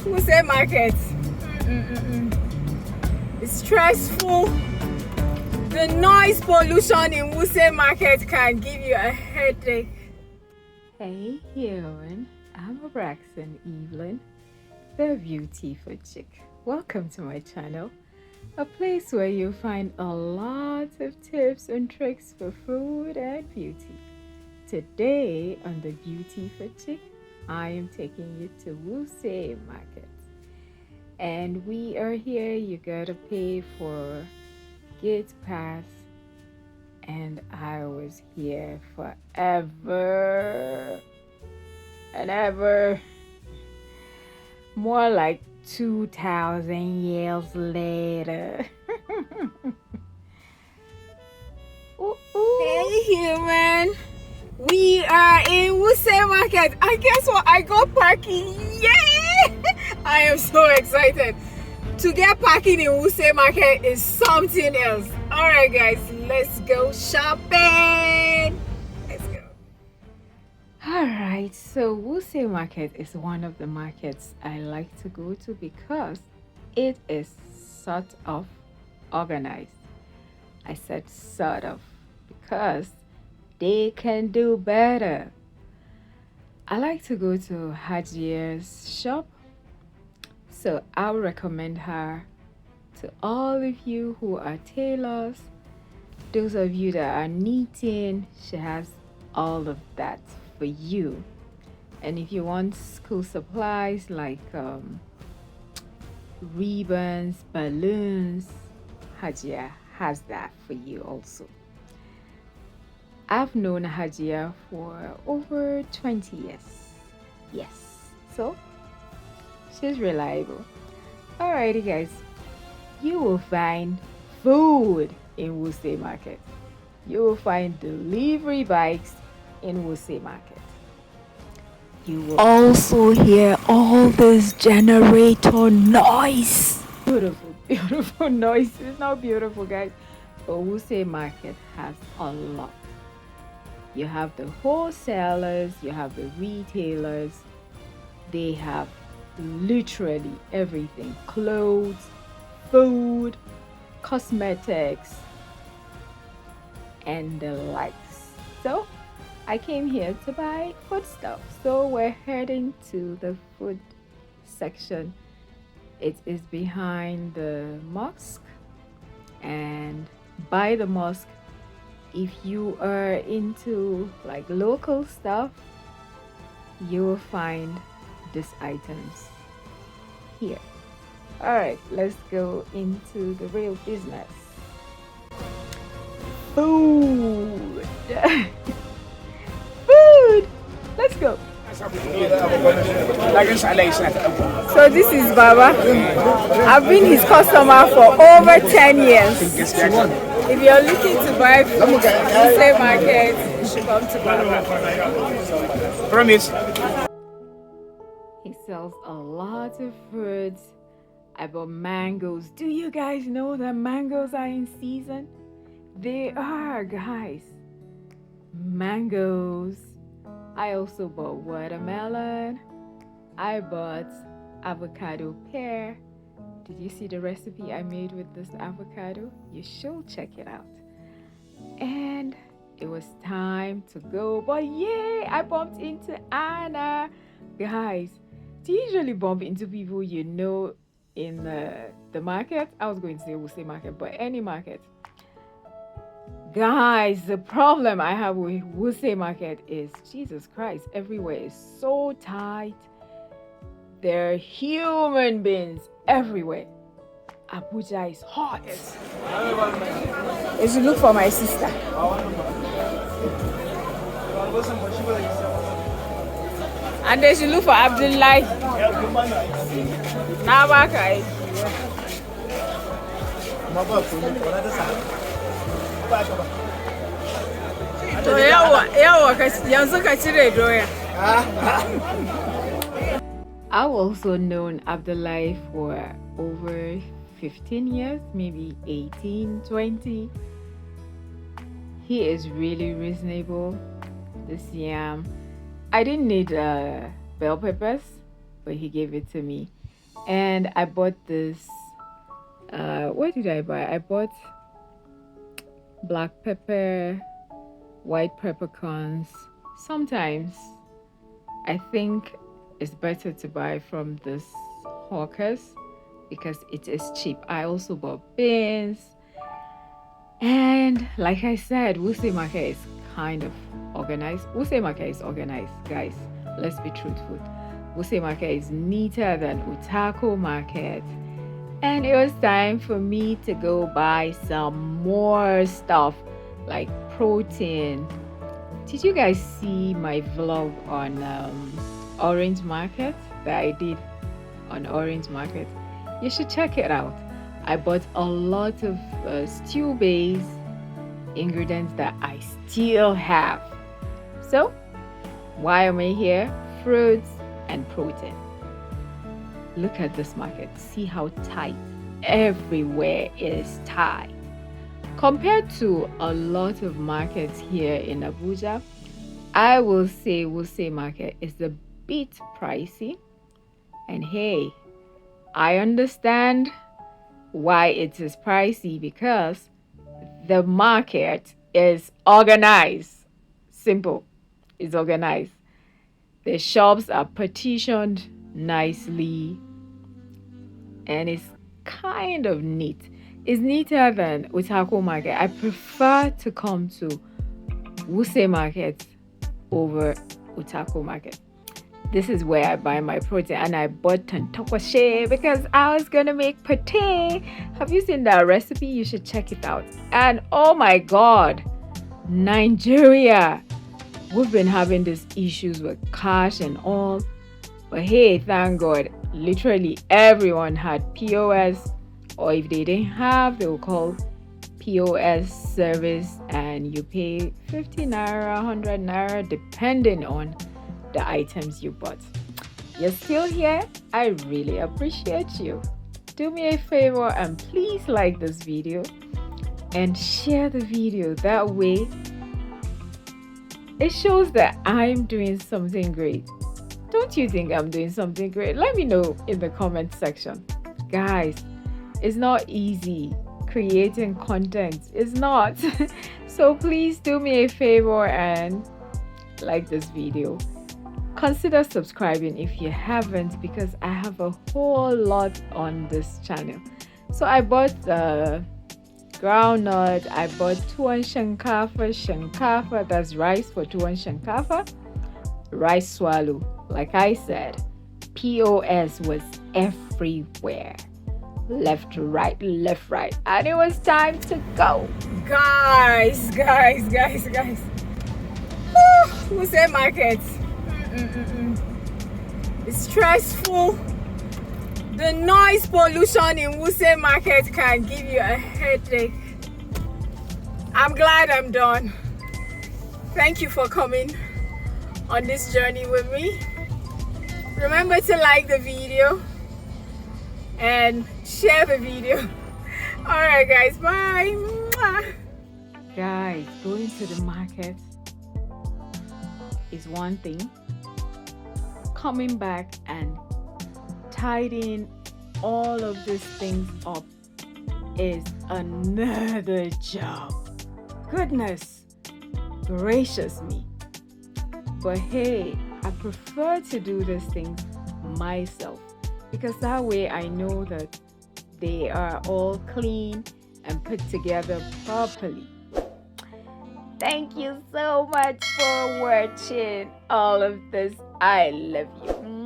Wuse Market. It's stressful. The noise pollution in Wuse Market can give you a headache. Hey human, I'm Braxton Evelyn, the Beautiful Chick. Welcome to my channel, a place where you'll find a lot of tips and tricks for food and beauty. Today on the Beautiful Chick, I am taking you to Wuse Market. And we are here, you gotta pay for gate pass. And I was here forever and ever. More like 2,000 years later. Hey human, we are in Wuse Market. And guess what? I got parking. Yay! I am so excited. To get parking in Wuse Market is something else. Alright guys, let's go shopping. Let's go. Alright, so Wuse Market is one of the markets I like to go to because it is sort of organized. I said sort of because they can do better. I like to go to Hajia's shop, so I'll recommend her to all of you who are tailors, those of you that are knitting. She has all of that for you. And if you want school supplies like ribbons, balloons, Hajia has that for you also. I've known Hajia for over 20 years. Yes, so she's reliable. Alrighty guys, you will find food in Wuse Market. You will find delivery bikes in Wuse Market. You will also hear all this generator noise. Beautiful, beautiful noise. It's not beautiful guys, but Wuse Market has a lot. You have the wholesalers, you have the retailers. They have literally everything: clothes, food, cosmetics, and the likes. So I came here to buy foodstuff. So we're heading to the food section. It is behind the mosque, and by the mosque, if you are into like local stuff, you will find these items here. All right, let's go into the real business. Food. Food. Let's go. So this is Baba. I've been his customer for over 10 years. If you're looking to buy food in Wuse Market, you should come to Baba. Promise. He sells a lot of fruits. I bought mangoes. Do you guys know that mangoes are in season? They are, guys. Mangoes. I also bought watermelon. I bought avocado pear. Did you see the recipe I made with this avocado? You should check it out. And it was time to go. But yay, I bumped into Anna. Guys, do you usually bump into people you know in the market? I was going to say Wuse Market, but any market. Guys, the problem I have with Wuse Market is, Jesus Christ, everywhere is so tight. There are human beings everywhere. Abuja is hot. You should look for my sister. And they should look for Abdullahi. Nabakai. I've also known Abdullahi for over 15 years, maybe 18, 20. He is really reasonable. This yam, I didn't need bell peppers, but he gave it to me. And I bought this. What did I buy? I bought black pepper, white peppercorns. Sometimes I think it's better to buy from this hawkers because it is cheap. I also bought beans. And like I said, Wuse Market is kind of organized. Wuse Market is organized, guys. Let's be truthful. Wuse Market is neater than Utako Market. And it was time for me to go buy some more stuff like protein. Did you guys see my vlog on Orange Market that I did on Orange Market? You should check it out. I bought a lot of stew-based ingredients that I still have. So, why am I here? Fruits and protein. Look at this market. See how tight. Everywhere is tight. Compared to a lot of markets here in Abuja, I will say Wuse Market is a bit pricey. And hey, I understand why it is pricey because the market is organized. Simple. It's organized. The shops are partitioned nicely and it's kind of neat. It's neater than Utako Market. I prefer to come to Wuse Market over Utako Market. This is where I buy my protein, and I bought tantokwashe because I was gonna make pate. Have you seen that recipe? You should check it out. And oh my god, Nigeria, we've been having these issues with cash and all, but hey, thank god, literally everyone had POS, or if they didn't have, they will call POS service and you pay 50 naira, 100 naira depending on the items you bought. You're still here? I really appreciate you. Do me a favor and please like this video and share the video. That way it shows that I'm doing something great. Don't you think I'm doing something great? Let me know in the comment section. Guys, it's not easy creating content. It's not. So please do me a favor and like this video. Consider subscribing if you haven't, because I have a whole lot on this channel. So I bought groundnut, I bought tuwon shinkafa, that's rice for tuwon shinkafa, rice swallow. Like I said, POS was everywhere. Left, right, and it was time to go. Guys. Wuse Market. It's stressful. The noise pollution in Wuse Market can give you a headache. I'm glad I'm done. Thank you for coming on this journey with me. Remember to like the video and share the video. Alright guys, bye. Guys, going to the market is one thing. Coming back and tidying all of these things up is another job. Goodness gracious me. But hey, I prefer to do these things myself because that way I know that they are all clean and put together properly. Thank you so much for watching all of this. I love you.